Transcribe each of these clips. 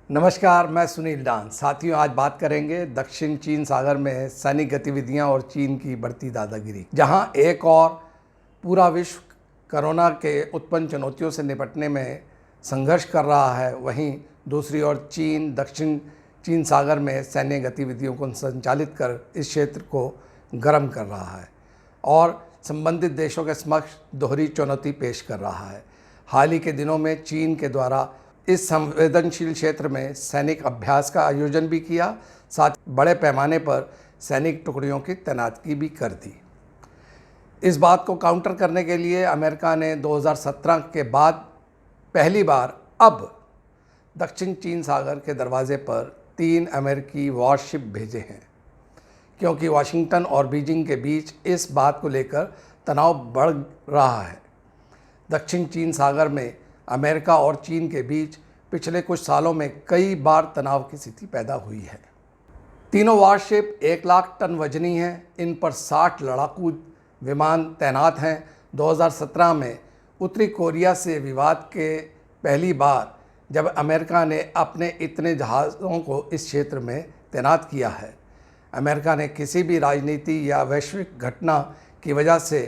नमस्कार, मैं सुनील डांस। साथियों, आज बात करेंगे दक्षिण चीन सागर में सैनिक गतिविधियां और चीन की बढ़ती दादागिरी। जहां एक और पूरा विश्व कोरोना के उत्पन्न चुनौतियों से निपटने में संघर्ष कर रहा है, वहीं दूसरी ओर चीन दक्षिण चीन सागर में सैन्य गतिविधियों को संचालित कर इस क्षेत्र को गर्म कर रहा है और संबंधित देशों के समक्ष दोहरी चुनौती पेश कर रहा है। हाल ही के दिनों में चीन के द्वारा इस संवेदनशील क्षेत्र में सैनिक अभ्यास का आयोजन भी किया, साथ बड़े पैमाने पर सैनिक टुकड़ियों की तैनाती भी कर दी। इस बात को काउंटर करने के लिए अमेरिका ने 2017 के बाद पहली बार अब दक्षिण चीन सागर के दरवाजे पर 3 अमेरिकी वॉरशिप भेजे हैं, क्योंकि वाशिंगटन और बीजिंग के बीच इस बात को लेकर तनाव बढ़ रहा है। दक्षिण चीन सागर में अमेरिका और चीन के बीच पिछले कुछ सालों में कई बार तनाव की स्थिति पैदा हुई है। तीनों वारशिप 1 लाख टन वजनी हैं। इन पर 60 लड़ाकू विमान तैनात हैं। 2017 में उत्तरी कोरिया से विवाद के पहली बार जब अमेरिका ने अपने इतने जहाज़ों को इस क्षेत्र में तैनात किया है। अमेरिका ने किसी भी राजनीति या वैश्विक घटना की वजह से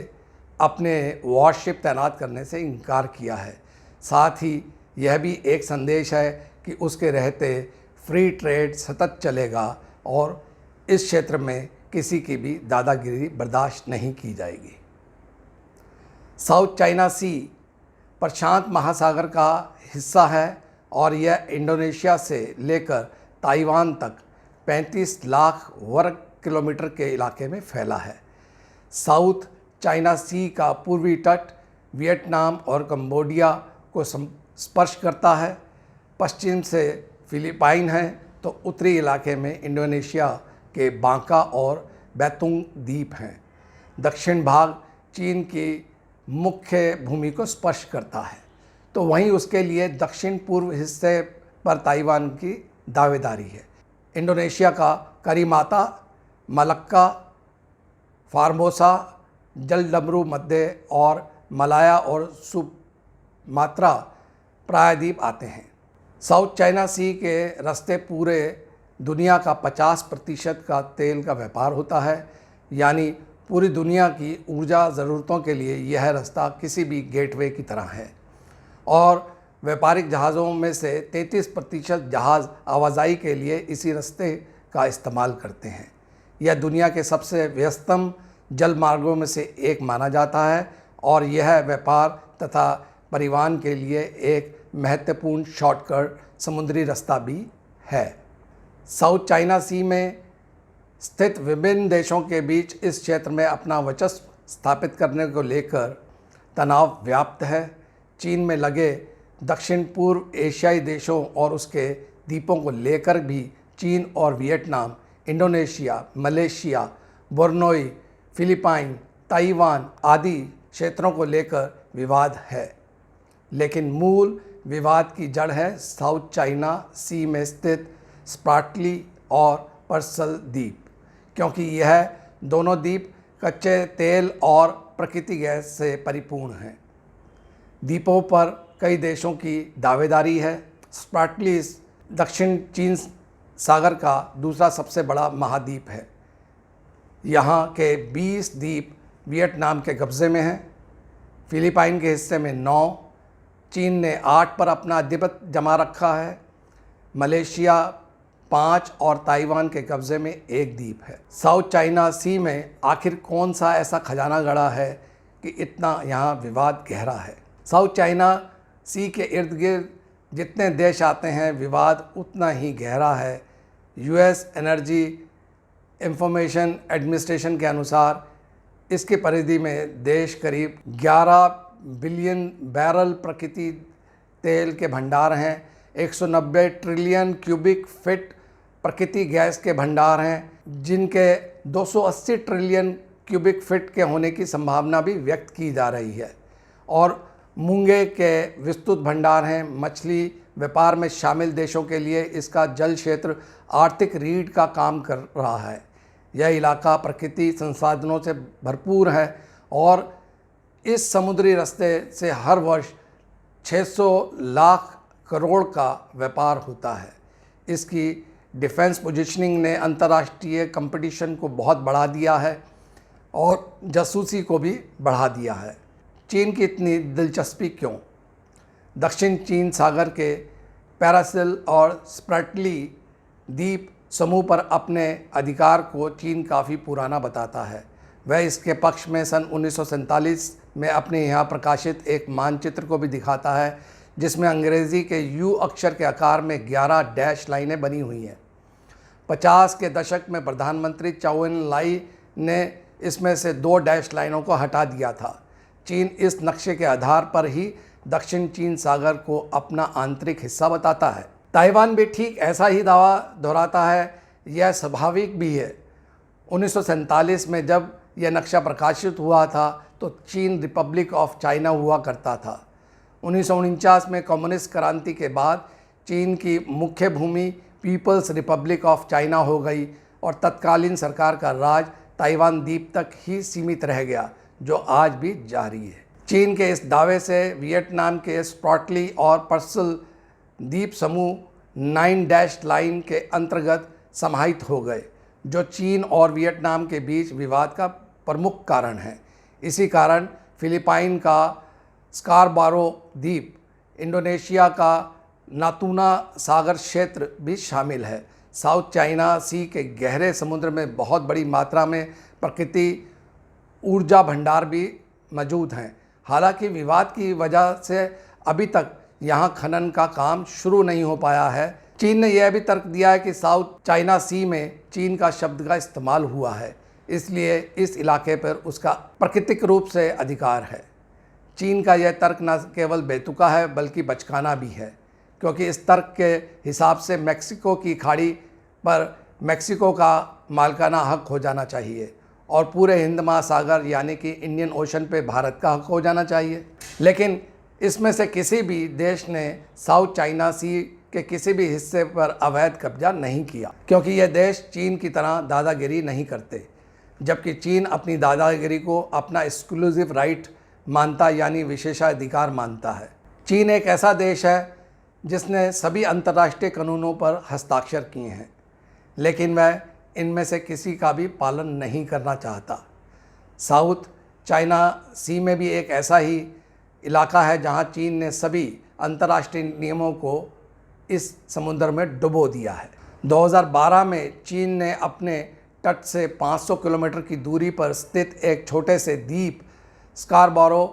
अपने वॉरशिप तैनात करने से इनकार किया है। साथ ही यह भी एक संदेश है कि उसके रहते फ्री ट्रेड सतत चलेगा और इस क्षेत्र में किसी की भी दादागिरी बर्दाश्त नहीं की जाएगी। साउथ चाइना सी प्रशांत महासागर का हिस्सा है और यह इंडोनेशिया से लेकर ताइवान तक 35 लाख वर्ग किलोमीटर के इलाके में फैला है। साउथ चाइना सी का पूर्वी तट वियतनाम और कंबोडिया को स्पर्श करता है। पश्चिम से फिलीपाइन है तो उत्तरी इलाके में इंडोनेशिया के बांका और बैतुंग द्वीप हैं। दक्षिण भाग चीन की मुख्य भूमि को स्पर्श करता है, तो वहीं उसके लिए दक्षिण पूर्व हिस्से पर ताइवान की दावेदारी है। इंडोनेशिया का करीमाता, मलक्का, फार्मोसा, जलडमरू मध्य और मलाया और सुमात्रा प्रायद्वीप आते हैं। साउथ चाइना सी के रास्ते पूरे दुनिया का 50% का तेल का व्यापार होता है, यानी पूरी दुनिया की ऊर्जा ज़रूरतों के लिए यह रास्ता किसी भी गेटवे की तरह है और व्यापारिक जहाज़ों में से 33% जहाज़ आवाजाही के लिए इसी रास्ते का इस्तेमाल करते हैं। यह दुनिया के सबसे व्यस्तम जल मार्गों में से एक माना जाता है और यह व्यापार तथा परिवहन के लिए एक महत्वपूर्ण शॉर्टकट समुद्री रास्ता भी है। साउथ चाइना सी में स्थित विभिन्न देशों के बीच इस क्षेत्र में अपना वर्चस्व स्थापित करने को लेकर तनाव व्याप्त है। चीन में लगे दक्षिण पूर्व एशियाई देशों और उसके द्वीपों को लेकर भी चीन और Vietnam, Indonesia, Malaysia, Borneo, Philippine, Taiwan आदि क्षेत्रों को लेकर विवाद है, लेकिन मूल विवाद की जड़ है साउथ चाइना सी में स्थित स्प्राटली और पर्सल द्वीप, क्योंकि यह दोनों द्वीप कच्चे तेल और प्राकृतिक गैस से परिपूर्ण हैं। द्वीपों पर कई देशों की दावेदारी है। स्प्राटली दक्षिण चीन सागर का दूसरा सबसे बड़ा महाद्वीप है। यहाँ के 20 द्वीप वियतनाम के कब्ज़े में हैं। फिलीपाइन के हिस्से में 9, चीन ने 8 पर अपना आधिपत्य जमा रखा है। मलेशिया 5 और ताइवान के कब्ज़े में 1 द्वीप है। साउथ चाइना सी में आखिर कौन सा ऐसा खजाना गड़ा है कि इतना यहाँ विवाद गहरा है। साउथ चाइना सी के इर्द गिर्द जितने देश आते हैं, विवाद उतना ही गहरा है। यूएस एनर्जी इंफॉर्मेशन एडमिनिस्ट्रेशन के अनुसार इसके परिधि में देश करीब 11 बिलियन बैरल प्राकृतिक तेल के भंडार हैं। 190 ट्रिलियन क्यूबिक फीट प्राकृतिक गैस के भंडार हैं, जिनके 280 ट्रिलियन क्यूबिक फीट के होने की संभावना भी व्यक्त की जा रही है। और मूंगे के विस्तृत भंडार हैं। मछली व्यापार में शामिल देशों के लिए इसका जल क्षेत्र आर्थिक रीढ़ का काम कर रहा है। यह इलाका प्राकृतिक संसाधनों से भरपूर है और इस समुद्री रास्ते से हर वर्ष 600 लाख करोड़ का व्यापार होता है। इसकी डिफेंस पोजीशनिंग ने अंतर्राष्ट्रीय कंपटीशन को बहुत बढ़ा दिया है और जासूसी को भी बढ़ा दिया है। चीन की इतनी दिलचस्पी क्यों? दक्षिण चीन सागर के पैरासिल और स्प्रेटली द्वीप समूह पर अपने अधिकार को चीन काफ़ी पुराना बताता है। वह इसके पक्ष में सन 1947 में अपने यहाँ प्रकाशित एक मानचित्र को भी दिखाता है, जिसमें अंग्रेज़ी के यू अक्षर के आकार में 11 डैश लाइनें बनी हुई हैं। 50 के दशक में प्रधानमंत्री चौ एन लाई ने इसमें से 2 डैश लाइनों को हटा दिया था। चीन इस नक्शे के आधार पर ही दक्षिण चीन सागर को अपना आंतरिक हिस्सा बताता है। ताइवान भी ठीक ऐसा ही दावा दोहराता है। यह स्वाभाविक भी है। 1947 में जब यह नक्शा प्रकाशित हुआ था तो चीन रिपब्लिक ऑफ चाइना हुआ करता था। 1949 में कम्युनिस्ट क्रांति के बाद चीन की मुख्य भूमि पीपल्स रिपब्लिक ऑफ चाइना हो गई और तत्कालीन सरकार का राज ताइवान द्वीप तक ही सीमित रह गया, जो आज भी जारी है। चीन के इस दावे से वियतनाम के स्प्रॉटली और पर्सल द्वीप समूह 9 डैश लाइन के अंतर्गत समाहित हो गए, जो चीन और वियतनाम के बीच विवाद का प्रमुख कारण है। इसी कारण फिलीपाइन का स्कारबारो द्वीप, इंडोनेशिया का नातूना सागर क्षेत्र भी शामिल है। साउथ चाइना सी के गहरे समुद्र में बहुत बड़ी मात्रा में प्रकृति ऊर्जा भंडार भी मौजूद हैं। हालांकि विवाद की वजह से अभी तक यहाँ खनन का काम शुरू नहीं हो पाया है। चीन ने यह भी तर्क दिया है कि साउथ चाइना सी में चीन का शब्द का इस्तेमाल हुआ है, इसलिए इस इलाके पर उसका प्राकृतिक रूप से अधिकार है। चीन का यह तर्क न केवल बेतुका है बल्कि बचकाना भी है, क्योंकि इस तर्क के हिसाब से मेक्सिको की खाड़ी पर मेक्सिको का मालिकाना हक हो जाना चाहिए और पूरे हिंद महासागर यानी कि इंडियन ओशन पे भारत का हक हो जाना चाहिए। लेकिन इसमें से किसी भी देश ने साउथ चाइना सी के किसी भी हिस्से पर अवैध कब्जा नहीं किया, क्योंकि यह देश चीन की तरह दादागिरी नहीं करते। जबकि चीन अपनी दादागिरी को अपना एक्सक्लूसिव राइट मानता यानी विशेषाधिकार मानता है। चीन एक ऐसा देश है जिसने सभी अंतर्राष्ट्रीय कानूनों पर हस्ताक्षर किए हैं, लेकिन वह इनमें से किसी का भी पालन नहीं करना चाहता। साउथ चाइना सी में भी एक ऐसा ही इलाका है जहां चीन ने सभी अंतर्राष्ट्रीय नियमों को इस समुद्र में डुबो दिया है। 2012 में चीन ने अपने तट से 500 किलोमीटर की दूरी पर स्थित एक छोटे से द्वीप स्कारबारो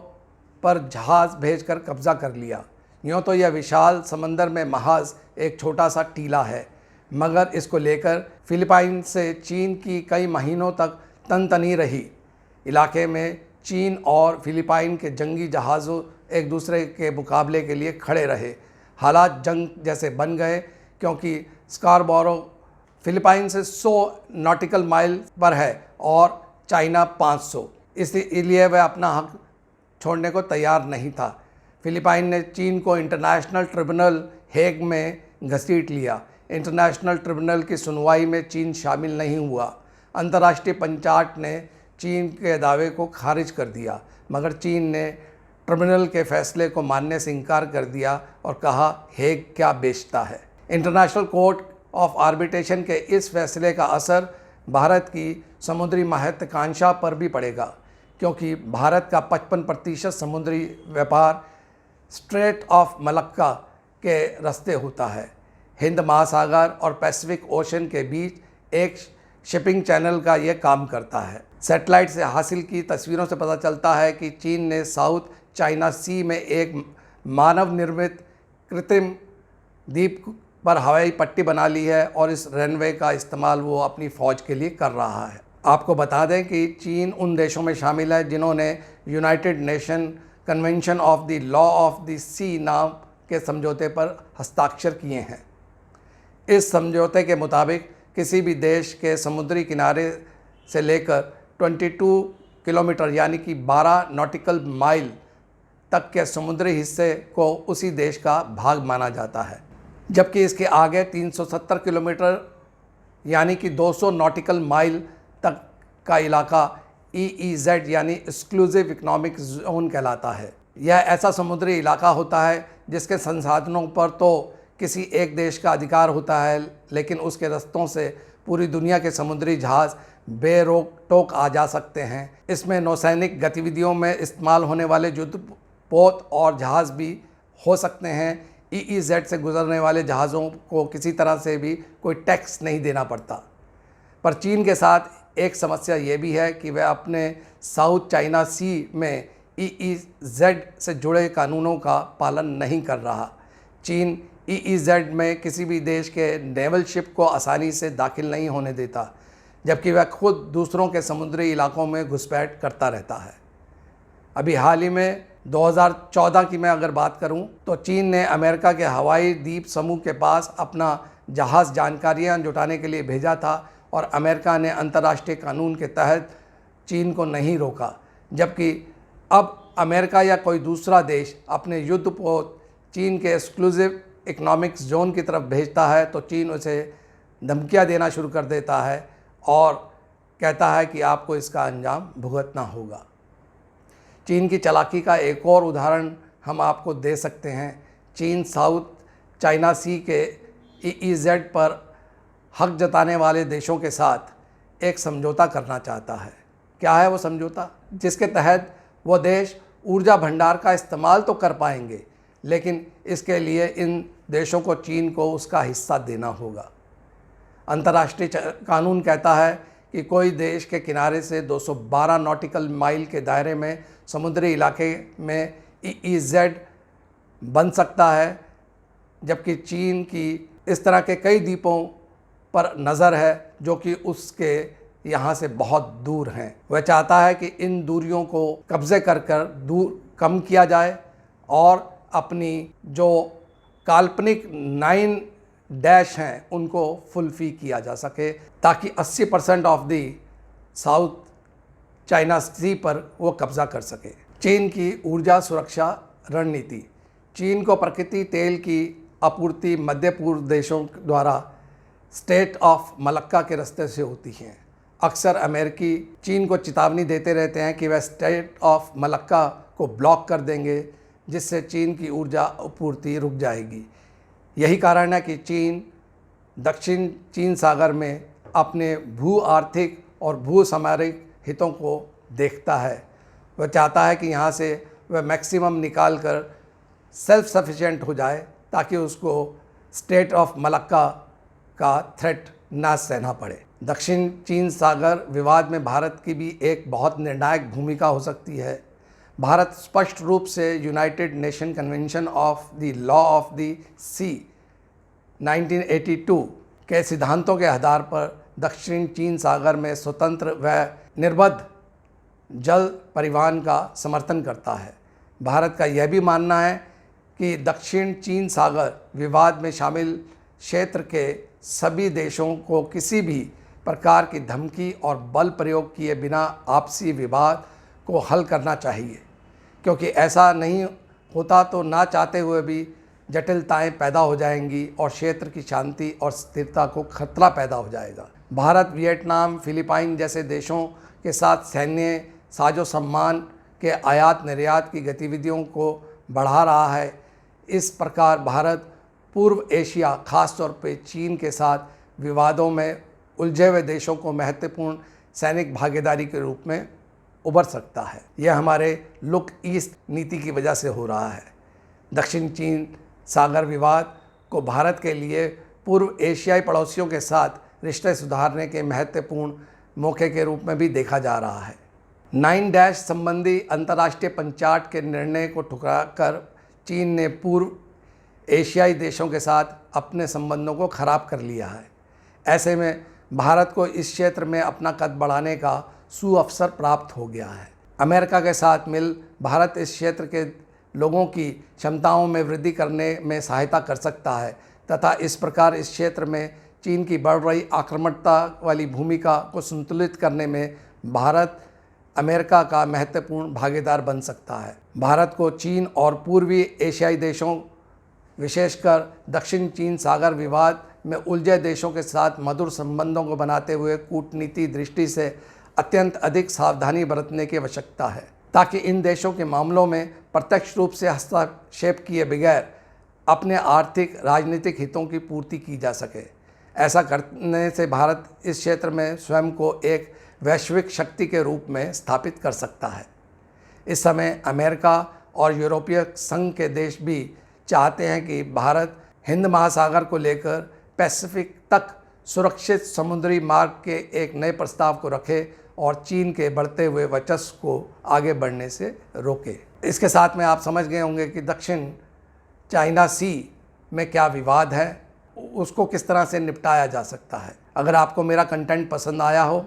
पर जहाज़ भेजकर कब्जा कर लिया। यूँ तो यह विशाल समंदर में महज एक छोटा सा टीला है, मगर इसको लेकर फिलीपाइन से चीन की कई महीनों तक तनतनी रही। इलाके में चीन और फिलीपाइन के जंगी जहाज़ों एक दूसरे के मुकाबले के लिए खड़े रहे। हालात जंग जैसे बन गए, क्योंकि स्कारबारो फिलीपाइन से 100 नॉटिकल माइल पर है और चाइना 500, इसलिए वह अपना हक छोड़ने को तैयार नहीं था। फिलीपाइन ने चीन को इंटरनेशनल ट्रिब्यूनल हेग में घसीट लिया। इंटरनेशनल ट्रिब्यूनल की सुनवाई में चीन शामिल नहीं हुआ। अंतर्राष्ट्रीय पंचायत ने चीन के दावे को खारिज कर दिया, मगर चीन ने ट्रिब्यूनल के फैसले को मानने से इनकार कर दिया और कहा हेग क्या बेचता है। इंटरनेशनल कोर्ट ऑफ आर्बिट्रेशन के इस फैसले का असर भारत की समुद्री महत्वाकांक्षा पर भी पड़ेगा, क्योंकि भारत का 55% समुद्री व्यापार स्ट्रेट ऑफ मलक्का के रास्ते होता है। हिंद महासागर और पैसिफिक ओशन के बीच एक शिपिंग चैनल का यह काम करता है। सैटेलाइट से हासिल की तस्वीरों से पता चलता है कि चीन ने साउथ चाइना सी में एक मानव निर्मित कृत्रिम द्वीप पर हवाई पट्टी बना ली है और इस रनवे का इस्तेमाल वो अपनी फ़ौज के लिए कर रहा है। आपको बता दें कि चीन उन देशों में शामिल है जिन्होंने United Nation Convention of the law of the sea नाम के समझौते पर हस्ताक्षर किए हैं। इस समझौते के मुताबिक किसी भी देश के समुद्री किनारे से लेकर 22 किलोमीटर यानी कि 12 नॉटिकल माइल तक के समुद्री हिस्से को उसी देश का भाग माना जाता है, जबकि इसके आगे 370 किलोमीटर यानी कि 200 नॉटिकल माइल तक का इलाका EEZ यानी एक्सक्लूसिव इकोनॉमिक जोन कहलाता है। यह ऐसा समुद्री इलाका होता है जिसके संसाधनों पर तो किसी एक देश का अधिकार होता है, लेकिन उसके रस्तों से पूरी दुनिया के समुद्री जहाज़ बेरोक टोक आ जा सकते हैं। इसमें नौसैनिक गतिविधियों में इस्तेमाल होने वाले युद्धपोत और जहाज़ भी हो सकते हैं। EEZ से गुजरने वाले जहाज़ों को किसी तरह से भी कोई टैक्स नहीं देना पड़ता। पर चीन के साथ एक समस्या ये भी है कि वह अपने साउथ चाइना सी में EEZ से जुड़े कानूनों का पालन नहीं कर रहा। चीन EEZ में किसी भी देश के नेवल शिप को आसानी से दाखिल नहीं होने देता, जबकि वह खुद दूसरों के समुद्री इलाकों में घुसपैठ करता रहता है। अभी हाल ही में 2014 की मैं अगर बात करूं, तो चीन ने अमेरिका के हवाई द्वीप समूह के पास अपना जहाज़ जानकारियां जुटाने के लिए भेजा था और अमेरिका ने अंतर्राष्ट्रीय कानून के तहत चीन को नहीं रोका। जबकि अब अमेरिका या कोई दूसरा देश अपने युद्धपोत चीन के एक्सक्लूसिव इकोनॉमिक्स जोन की तरफ भेजता है तो चीन उसे धमकियां देना शुरू कर देता है और कहता है कि आपको इसका अंजाम भुगतना होगा। चीन की चालाकी का एक और उदाहरण हम आपको दे सकते हैं। चीन साउथ चाइना सी के EEZ पर हक जताने वाले देशों के साथ एक समझौता करना चाहता है। क्या है वो समझौता? जिसके तहत वो देश ऊर्जा भंडार का इस्तेमाल तो कर पाएंगे, लेकिन इसके लिए इन देशों को चीन को उसका हिस्सा देना होगा। अंतर्राष्ट्रीय कानून कहता है कि कोई देश के किनारे से 212 नॉटिकल माइल के दायरे में समुद्री इलाके में EEZ बन सकता है, जबकि चीन की इस तरह के कई द्वीपों पर नज़र है जो कि उसके यहाँ से बहुत दूर हैं। वह चाहता है कि इन दूरियों को कब्ज़े कर दूर कम किया जाए और अपनी जो काल्पनिक 9 डैश हैं उनको फुलफिल किया जा सके, ताकि 80% ऑफ दी साउथ चाइना सी पर वो कब्ज़ा कर सके। चीन की ऊर्जा सुरक्षा रणनीति। चीन को प्रकृति तेल की आपूर्ति मध्य पूर्व देशों द्वारा स्टेट ऑफ मलक्का के रास्ते से होती हैं। अक्सर अमेरिकी चीन को चेतावनी देते रहते हैं कि वह स्टेट ऑफ मलक्का को ब्लॉक कर देंगे, जिससे चीन की ऊर्जा आपूर्ति रुक जाएगी। यही कारण है कि चीन दक्षिण चीन सागर में अपने भू आर्थिक और भू सामरिक हितों को देखता है। वह चाहता है कि यहाँ से वह मैक्सिमम निकाल कर सेल्फ सफिशिएंट हो जाए, ताकि उसको स्टेट ऑफ मलक्का का थ्रेट ना सहना पड़े। दक्षिण चीन सागर विवाद में भारत की भी एक बहुत निर्णायक भूमिका हो सकती है। भारत स्पष्ट रूप से United Nation Convention of the law of the sea 1982 के सिद्धांतों के आधार पर दक्षिण चीन सागर में स्वतंत्र व निर्बाध जल परिवहन का समर्थन करता है। भारत का यह भी मानना है कि दक्षिण चीन सागर विवाद में शामिल क्षेत्र के सभी देशों को किसी भी प्रकार की धमकी और बल प्रयोग किए बिना आपसी विवाद को हल करना चाहिए, क्योंकि ऐसा नहीं होता तो ना चाहते हुए भी जटिलताएं पैदा हो जाएंगी और क्षेत्र की शांति और स्थिरता को खतरा पैदा हो जाएगा। भारत वियतनाम फिलीपाइन जैसे देशों के साथ सैन्य साजो सम्मान के आयात निर्यात की गतिविधियों को बढ़ा रहा है। इस प्रकार भारत पूर्व एशिया, खास तौर पे चीन के साथ विवादों में उलझे हुए देशों को महत्वपूर्ण सैनिक भागीदारी के रूप में उभर सकता है। यह हमारे लुक ईस्ट नीति की वजह से हो रहा है। दक्षिण चीन सागर विवाद को भारत के लिए पूर्व एशियाई पड़ोसियों के साथ रिश्ते सुधारने के महत्वपूर्ण मौके के रूप में भी देखा जा रहा है। 9 डैश संबंधी अंतर्राष्ट्रीय पंचायत के निर्णय को ठुकराकर चीन ने पूर्व एशियाई देशों के साथ अपने संबंधों को खराब कर लिया है। ऐसे में भारत को इस क्षेत्र में अपना कद बढ़ाने का सुअवसर प्राप्त हो गया है। अमेरिका के साथ मिल भारत इस क्षेत्र के लोगों की क्षमताओं में वृद्धि करने में सहायता कर सकता है तथा इस प्रकार इस क्षेत्र में चीन की बढ़ रही आक्रामकता वाली भूमिका को संतुलित करने में भारत अमेरिका का महत्वपूर्ण भागीदार बन सकता है। भारत को चीन और पूर्वी एशियाई देशों, विशेषकर दक्षिण चीन सागर विवाद में उलझे देशों के साथ मधुर संबंधों को बनाते हुए कूटनीति दृष्टि से अत्यंत अधिक सावधानी बरतने की आवश्यकता है, ताकि इन देशों के मामलों में प्रत्यक्ष रूप से हस्तक्षेप किए बगैर अपने आर्थिक राजनीतिक हितों की पूर्ति की जा सके। ऐसा करने से भारत इस क्षेत्र में स्वयं को एक वैश्विक शक्ति के रूप में स्थापित कर सकता है। इस समय अमेरिका और यूरोपीय संघ के देश भी चाहते हैं कि भारत हिंद महासागर को लेकर पैसिफिक तक सुरक्षित समुद्री मार्ग के एक नए प्रस्ताव को रखे और चीन के बढ़ते हुए वर्चस्व को आगे बढ़ने से रोके। इसके साथ में आप समझ गए होंगे कि दक्षिण चाइना सी में क्या विवाद है, उसको किस तरह से निपटाया जा सकता है। अगर आपको मेरा कंटेंट पसंद आया हो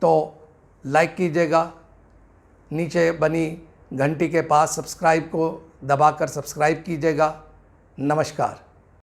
तो लाइक कीजिएगा, नीचे बनी घंटी के पास सब्सक्राइब को दबाकर सब्सक्राइब कीजिएगा। नमस्कार।